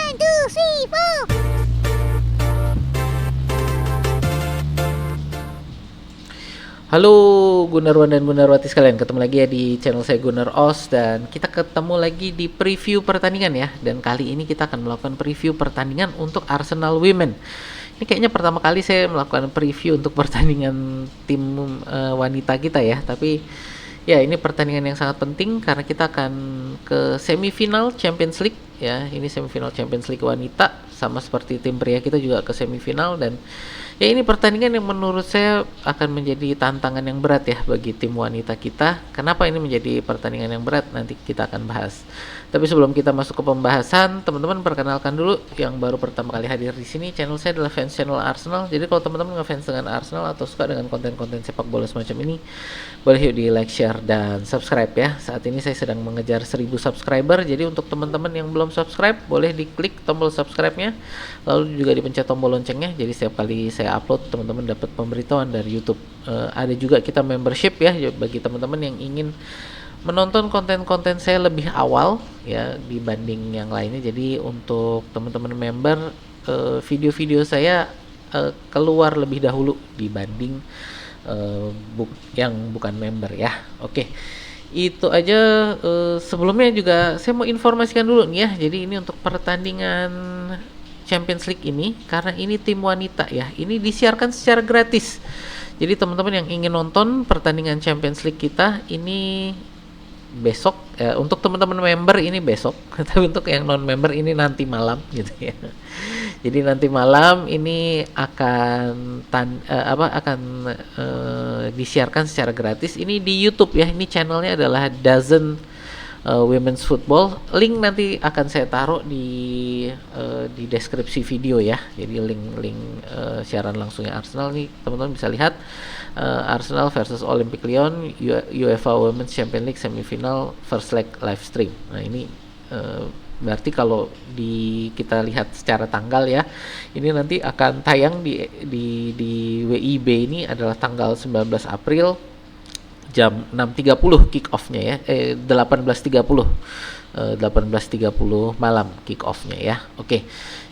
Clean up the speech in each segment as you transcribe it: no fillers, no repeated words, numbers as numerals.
One, two, three, four. Halo Gunarwan dan Gunarwati sekalian, ketemu lagi ya di channel saya Gunar Os, dan kita ketemu lagi di preview pertandingan ya. Dan kali ini kita akan melakukan preview pertandingan untuk Arsenal Women. Ini kayaknya pertama kali saya melakukan preview untuk pertandingan tim wanita kita ya. Tapi ya ini pertandingan yang sangat penting karena kita akan ke semifinal Champions League ya. Ini semifinal Champions League wanita, sama seperti tim pria kita juga ke semifinal. Dan ya ini pertandingan yang menurut saya akan menjadi tantangan yang berat ya bagi tim wanita kita. Kenapa ini menjadi pertandingan yang berat? Nanti kita akan bahas. Tapi sebelum kita masuk ke pembahasan, teman-teman perkenalkan dulu yang baru pertama kali hadir di sini. Channel saya adalah fans channel Arsenal. Jadi kalau teman-teman ngefans dengan Arsenal atau suka dengan konten-konten sepak bola semacam ini, boleh yuk di like, share, dan subscribe ya. Saat ini saya sedang mengejar 1000 subscriber. Jadi untuk teman-teman yang belum subscribe, boleh diklik tombol subscribe-nya, lalu juga dipencet tombol loncengnya. Jadi setiap kali saya upload, teman-teman dapat pemberitahuan dari YouTube. Ada juga kita membership ya bagi teman-teman yang ingin menonton konten-konten saya lebih awal ya dibanding yang lainnya. Jadi untuk teman-teman member, video-video saya keluar lebih dahulu dibanding yang bukan member ya. Oke, itu aja. Sebelumnya juga saya mau informasikan dulu nih ya. Jadi ini untuk pertandingan Champions League ini, karena ini tim wanita ya, ini disiarkan secara gratis. Jadi teman-teman yang ingin nonton pertandingan Champions League kita ini besok ya, untuk teman-teman member ini besok, tapi untuk yang non member ini nanti malam gitu ya. Jadi nanti malam ini akan disiarkan secara gratis ini di YouTube ya. Ini channelnya adalah Dozen Women's Football. Link nanti akan saya taruh di deskripsi video ya. Jadi link siaran langsungnya Arsenal nih teman-teman bisa lihat. Arsenal versus Olympic Lyon UEFA Women's Champions League semifinal first leg live stream. Nah ini berarti kalau kita lihat secara tanggal ya, ini nanti akan tayang di WIB ini adalah tanggal 19 April jam 6.30 kick off-nya ya, 18.30 malam kick off-nya ya. Oke.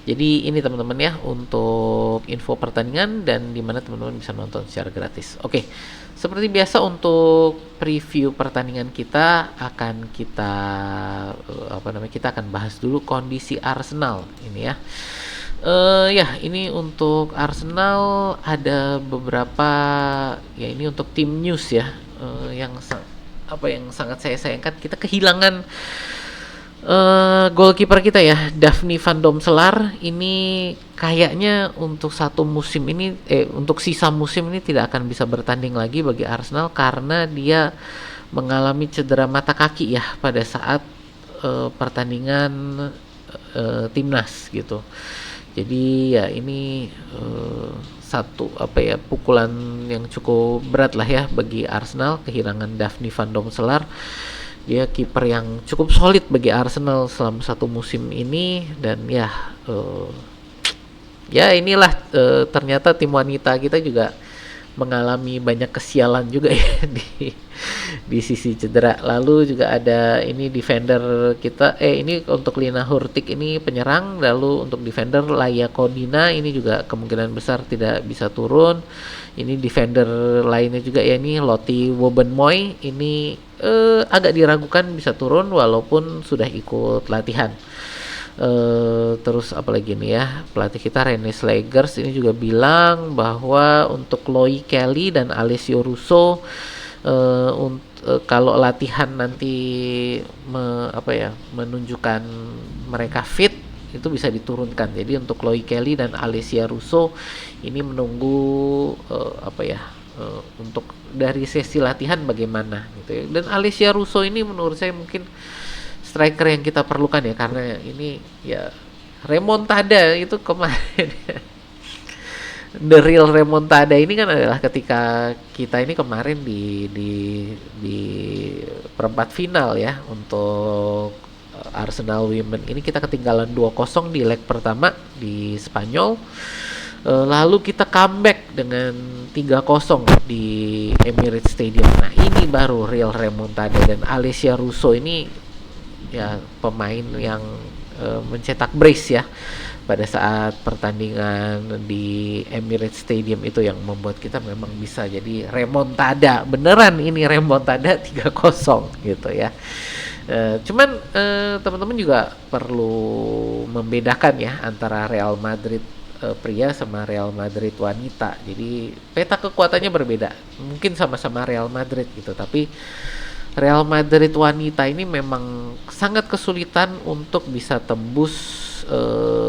Jadi ini teman-teman ya untuk info pertandingan dan di mana teman-teman bisa nonton secara gratis. Oke. Seperti biasa untuk preview pertandingan kita akan kita akan bahas dulu kondisi Arsenal ini ya. Ya ini untuk Arsenal ada beberapa ya, ini untuk tim news ya, yang sangat saya sayangkan, kita kehilangan goalkeeper kita ya, Daphne Van Domselaar. Ini kayaknya untuk satu musim ini untuk sisa musim ini tidak akan bisa bertanding lagi bagi Arsenal karena dia mengalami cedera mata kaki ya pada saat pertandingan timnas gitu. Jadi ya ini satu pukulan yang cukup berat lah ya bagi Arsenal, kehilangan Daphne Van Domselaar. Dia kiper yang cukup solid bagi Arsenal selama satu musim ini. Dan ya inilah ternyata tim wanita kita juga mengalami banyak kesialan juga ya di sisi cedera. Lalu juga ada ini defender kita, ini untuk Lina Hurtig ini penyerang. Lalu untuk defender Laya Kodina ini juga kemungkinan besar tidak bisa turun. Ini defender lainnya juga ya, ini Lottie Wobbenmoy ini agak diragukan bisa turun walaupun sudah ikut latihan. Terus apalagi nih ya, pelatih kita Rene Slegers ini juga bilang bahwa untuk Chloe Kelly dan Alessio Russo kalau latihan nanti menunjukkan mereka fit, itu bisa diturunkan. Jadi untuk Chloe Kelly dan Alessia Russo ini menunggu untuk dari sesi latihan bagaimana gitu ya. Dan Alessia Russo ini menurut saya mungkin striker yang kita perlukan ya, karena ini ya remontada itu kemarin. The real remontada ini kan adalah ketika kita ini kemarin di perempat final ya untuk Arsenal Women ini, kita ketinggalan 2-0 di leg pertama di Spanyol. Lalu kita comeback dengan 3-0 di Emirates Stadium. Nah ini baru real remontada, dan Alessia Russo ini ya pemain yang mencetak brace ya pada saat pertandingan di Emirates Stadium itu yang membuat kita memang bisa jadi remontada. Beneran ini remontada 3-0 gitu ya. Cuman teman-teman juga perlu membedakan ya antara Real Madrid pria sama Real Madrid wanita. Jadi peta kekuatannya berbeda. Mungkin sama-sama Real Madrid gitu, tapi Real Madrid wanita ini memang sangat kesulitan untuk bisa tembus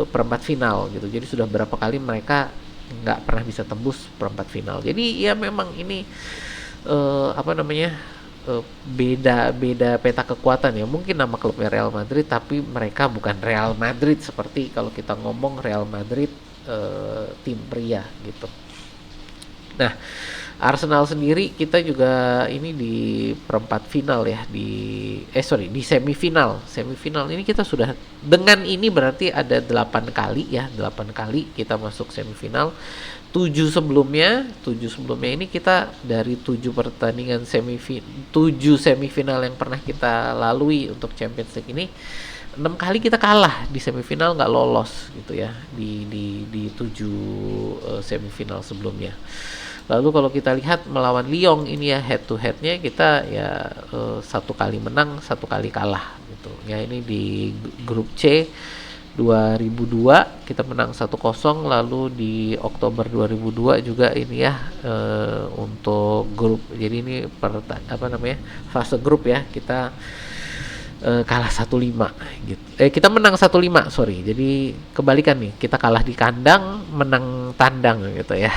perempat final gitu. Jadi sudah berapa kali mereka nggak pernah bisa tembus perempat final. Jadi ya memang ini beda peta kekuatan ya. Mungkin nama klubnya Real Madrid, tapi mereka bukan Real Madrid seperti kalau kita ngomong Real Madrid tim pria gitu. Nah, Arsenal sendiri kita juga ini di perempat final ya, di semifinal. Semifinal ini kita sudah dengan ini berarti ada 8 kali ya, 8 kali kita masuk semifinal. 7 sebelumnya ini kita dari 7 pertandingan 7 semifinal yang pernah kita lalui untuk Champions League ini, 6 kali kita kalah di semifinal, nggak lolos gitu ya di 7 semifinal sebelumnya. Lalu kalau kita lihat melawan Lyon ini ya, head to headnya kita ya 1 kali menang, 1 kali kalah gitu ya. Ini di grup C 2002 kita menang 1-0. Lalu di Oktober 2002 juga ini ya untuk grup, jadi ini fase grup ya, kita kalah 1-5 gitu. Kita menang 1-5, sorry. Jadi kebalikan nih, kita kalah di kandang, menang tandang gitu ya.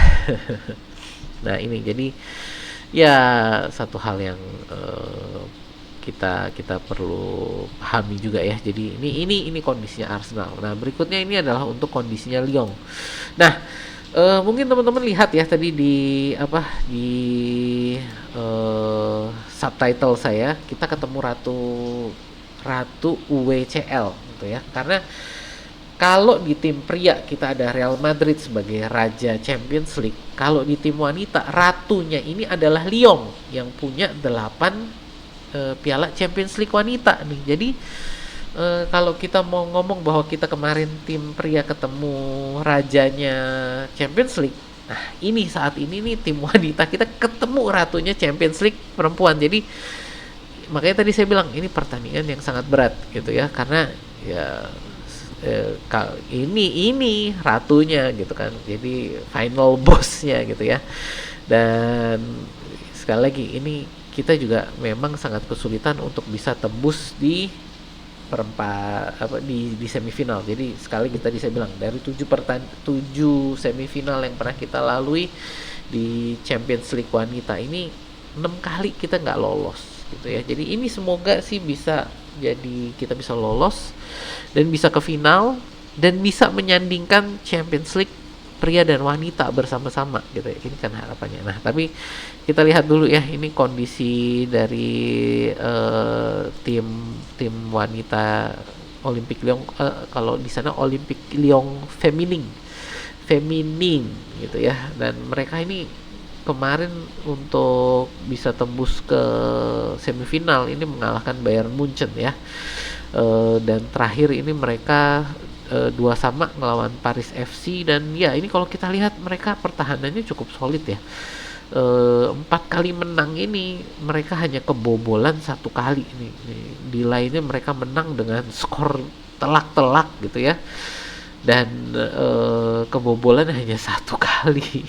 Nah ini jadi ya satu hal yang kita perlu pahami juga ya. Jadi ini kondisinya Arsenal. Nah berikutnya ini adalah untuk kondisinya Lyon. Nah mungkin teman-teman lihat ya tadi di subtitle saya, kita ketemu Ratu UWCL gitu ya. Karena kalau di tim pria kita ada Real Madrid sebagai raja Champions League, kalau di tim wanita ratunya ini adalah Lyon yang punya 8 piala Champions League wanita nih. Jadi kalau kita mau ngomong bahwa kita kemarin tim pria ketemu rajanya Champions League, nah ini saat ini nih tim wanita kita ketemu ratunya Champions League perempuan. Jadi makanya tadi saya bilang ini pertandingan yang sangat berat gitu ya, karena ya ini ratunya gitu kan, jadi final bossnya gitu ya. Dan sekali lagi ini kita juga memang sangat kesulitan untuk bisa tembus di di semifinal. Jadi sekali lagi tadi saya bilang dari 7 semifinal yang pernah kita lalui di Champions League wanita ini, 6 kali kita nggak lolos gitu ya. Jadi ini semoga sih bisa jadi kita bisa lolos dan bisa ke final dan bisa menyandingkan Champions League pria dan wanita bersama-sama gitu ya. Ini kan harapannya. Nah, tapi kita lihat dulu ya ini kondisi dari tim wanita Olympique Lyon, kalau di sana Olympique Lyon feminin gitu ya. Dan mereka ini kemarin untuk bisa tembus ke semifinal ini mengalahkan Bayern Munchen ya. Dan terakhir ini mereka 2-2 melawan Paris FC. Dan ya ini kalau kita lihat mereka pertahanannya cukup solid ya. 4 kali menang ini mereka hanya kebobolan 1 kali ini. Di lainnya mereka menang dengan skor telak-telak gitu ya. Dan kebobolan hanya 1 kali.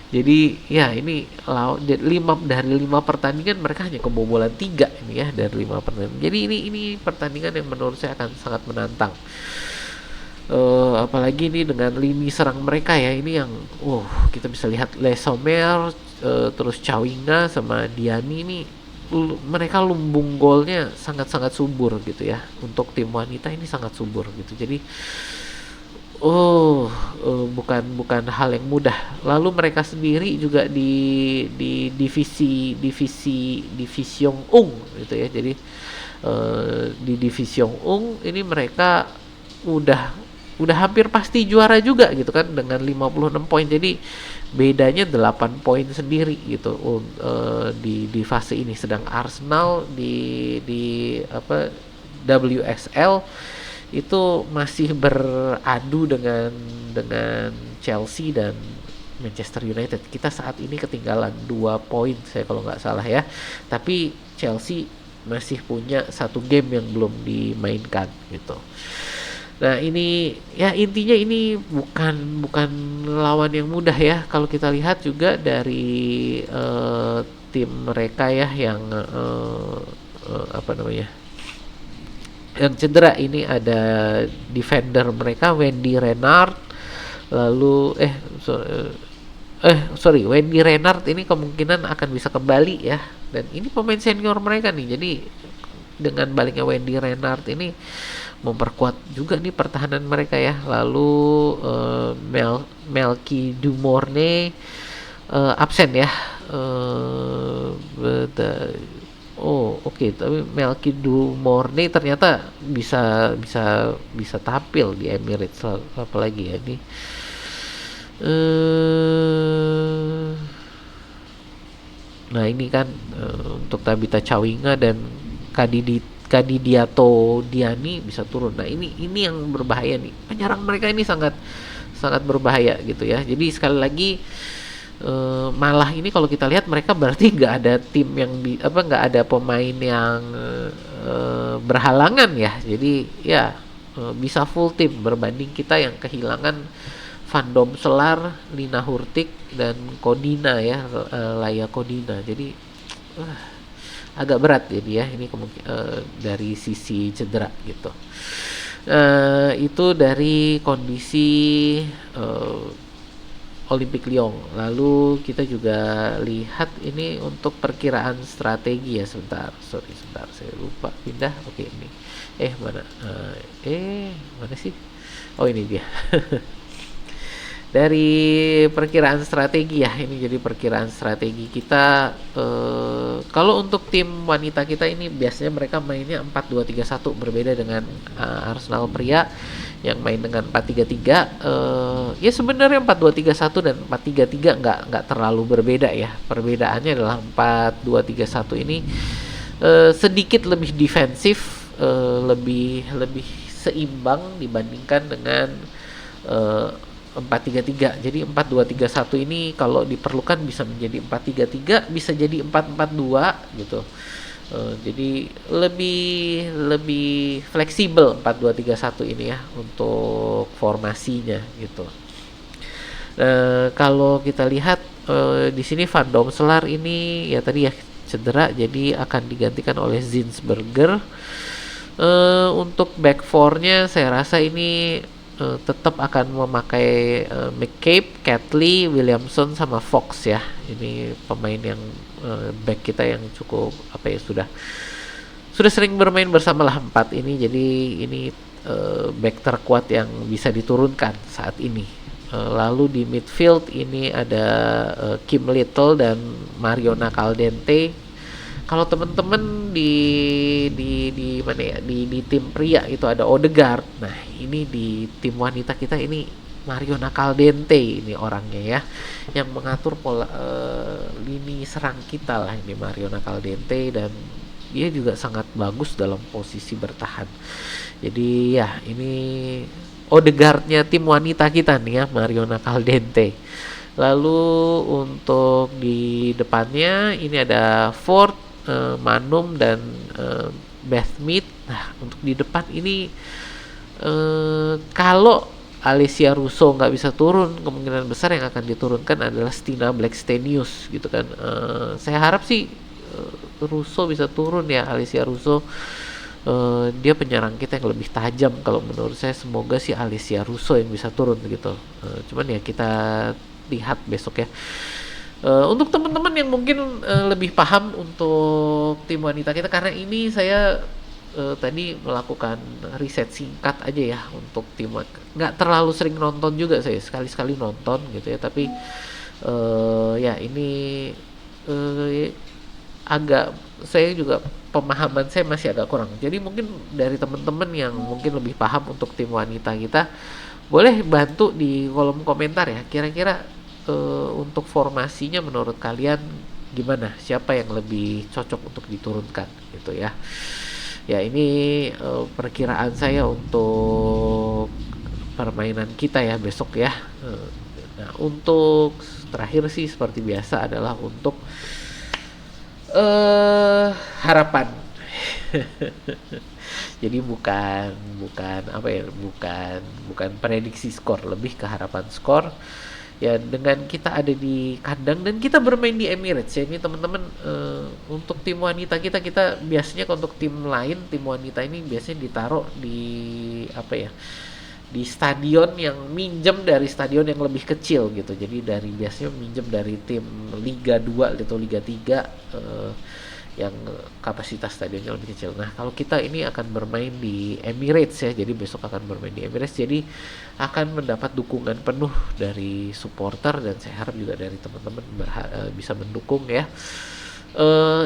Jadi ya ini 5 dari 5 pertandingan mereka hanya kebobolan 3 ini ya dari 5 pertandingan. Jadi ini pertandingan yang menurut saya akan sangat menantang. Apalagi ini dengan lini serang mereka ya, ini yang kita bisa lihat Le Sommer, terus Chawinga sama Diani ini mereka lumbung golnya sangat-sangat subur gitu ya. Untuk tim wanita ini sangat subur gitu. Jadi bukan hal yang mudah. Lalu mereka sendiri juga di Division Ung gitu ya. Jadi di Division Ung ini mereka udah hampir pasti juara juga gitu kan dengan 56 poin. Jadi bedanya 8 poin sendiri gitu di fase ini. Sedang Arsenal di WSL itu masih beradu dengan Chelsea dan Manchester United. Kita saat ini ketinggalan 2 poin saya kalau nggak salah ya. Tapi Chelsea masih punya satu game yang belum dimainkan gitu. Nah ini ya intinya ini bukan bukan lawan yang mudah ya. Kalau kita lihat juga dari tim mereka ya yang apa namanya, yang cedera ini ada defender mereka Wendy Renard, lalu sorry, Wendy Renard ini kemungkinan akan bisa kembali ya, dan ini pemain senior mereka nih, jadi dengan baliknya Wendy Renard ini memperkuat juga nih pertahanan mereka ya. Lalu Melky Dumorne absen ya. Oh oke, tapi Melky Dumorne ternyata bisa tampil di Emirates, apalagi ya ini. Nah ini kan untuk Tabita Chawinga dan Kadidiato Diani bisa turun. Nah ini yang berbahaya nih. Penyerang mereka ini sangat sangat berbahaya gitu ya. Jadi sekali lagi malah ini kalau kita lihat mereka berarti nggak ada tim yang nggak ada pemain yang berhalangan ya. Jadi ya bisa full tim berbanding kita yang kehilangan Van Domselaar, Lina Hurtig dan Kodina ya, Laya Kodina. Jadi agak berat jadi ya ini dari sisi cedera gitu. Itu dari kondisi Olympique Lyon. Lalu kita juga lihat ini untuk perkiraan strategi ya, sebentar saya lupa pindah. Oke ini mana sih, oh ini dia. Dari perkiraan strategi ya, ini jadi perkiraan strategi kita. Kalau untuk tim wanita kita ini biasanya mereka mainnya 4-2-3-1, berbeda dengan Arsenal pria yang main dengan 4-3-3. Ya sebenarnya 4-2-3-1 dan 4-3-3 nggak terlalu berbeda ya. Perbedaannya adalah 4-2-3-1 ini sedikit lebih defensif, lebih seimbang dibandingkan dengan 4-3-3. Jadi 4-2-3-1 ini kalau diperlukan bisa menjadi 4-3-3, bisa jadi 4-4-2 gitu. Jadi lebih fleksibel 4-2-3-1 ini ya untuk formasinya gitu. Kalau kita lihat di sini Van Domselaar ini ya tadi ya cedera, jadi akan digantikan oleh Zinsberger. Untuk back four-nya saya rasa ini tetap akan memakai McCabe, Catley, Williamson sama Fox ya. Ini pemain yang back kita yang cukup sudah sering bermain bersama lah 4 ini. Jadi ini back terkuat yang bisa diturunkan saat ini. Lalu di midfield ini ada Kim Little dan Mariona Caldente. Kalau teman-teman di mana ya, di tim pria itu ada Odegaard. Nah ini di tim wanita kita ini Mariona Caldente ini orangnya ya, yang mengatur pola lini serang kita lah ini Mariona Caldente, dan dia juga sangat bagus dalam posisi bertahan. Jadi ya ini Odegaardnya tim wanita kita nih ya, Mariona Caldente. Lalu untuk di depannya ini ada Ford, Manum dan Beth Mead. Nah untuk di depan ini kalau Alessia Russo nggak bisa turun, kemungkinan besar yang akan diturunkan adalah Stina Blackstenius gitu kan. Saya harap sih Russo bisa turun ya, Alessia Russo. Dia penyerang kita yang lebih tajam kalau menurut saya. Semoga sih Alessia Russo yang bisa turun gitu. Cuman ya kita lihat besok ya. Untuk teman-teman yang mungkin lebih paham untuk tim wanita kita, karena ini saya tadi melakukan riset singkat aja ya untuk tim, nggak terlalu sering nonton juga, saya sekali-sekali nonton gitu ya, tapi ya ini agak, saya juga pemahaman saya masih agak kurang. Jadi mungkin dari teman-teman yang mungkin lebih paham untuk tim wanita kita, boleh bantu di kolom komentar ya, kira-kira untuk formasinya menurut kalian gimana, siapa yang lebih cocok untuk diturunkan gitu ya. Ya ini perkiraan saya untuk permainan kita ya besok ya. Nah untuk terakhir sih seperti biasa adalah untuk harapan. Jadi bukan bukan apa ya, bukan prediksi skor, lebih ke harapan skor. Ya dengan kita ada di kandang dan kita bermain di Emirates ya ini teman-teman, untuk tim wanita kita biasanya untuk tim lain, tim wanita ini biasanya ditaruh di apa ya, di stadion yang minjem dari stadion yang lebih kecil gitu. Jadi dari biasanya minjem dari tim Liga 2 atau Liga 3, yang kapasitas stadionnya lebih kecil. Nah, kalau kita ini akan bermain di Emirates ya. Jadi besok akan bermain di Emirates. Jadi akan mendapat dukungan penuh dari supporter dan saya harap juga dari teman-teman bisa mendukung ya.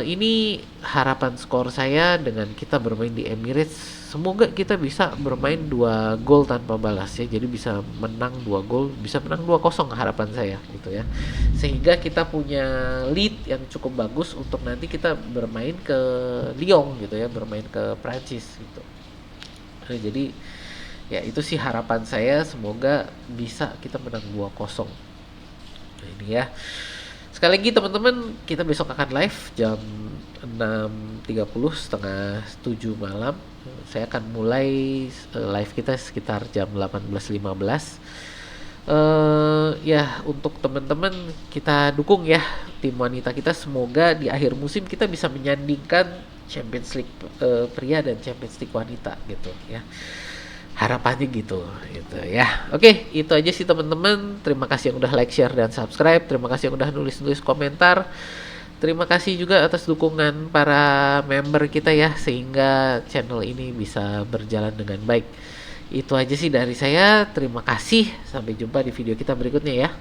Ini harapan skor saya dengan kita bermain di Emirates. Semoga kita bisa bermain 2 gol tanpa balas ya. Jadi bisa menang 2 gol, bisa menang 2-0 harapan saya gitu ya. Sehingga kita punya lead yang cukup bagus untuk nanti kita bermain ke Lyon gitu ya, bermain ke Prancis gitu. Nah, jadi ya itu sih harapan saya, semoga bisa kita menang 2-0. Nah, ini ya. Sekali lagi teman-teman, kita besok akan live jam 6.30, setengah 7 malam. Saya akan mulai live kita sekitar jam 18.15. Ya untuk teman-teman kita dukung ya tim wanita kita, semoga di akhir musim kita bisa menyandingkan Champions League pria dan Champions League wanita gitu ya. Harapannya gitu ya. Oke, itu aja sih teman-teman. Terima kasih yang udah like, share dan subscribe. Terima kasih yang udah nulis-nulis komentar. Terima kasih juga atas dukungan para member kita ya, sehingga channel ini bisa berjalan dengan baik. Itu aja sih dari saya. Terima kasih. Sampai jumpa di video kita berikutnya ya.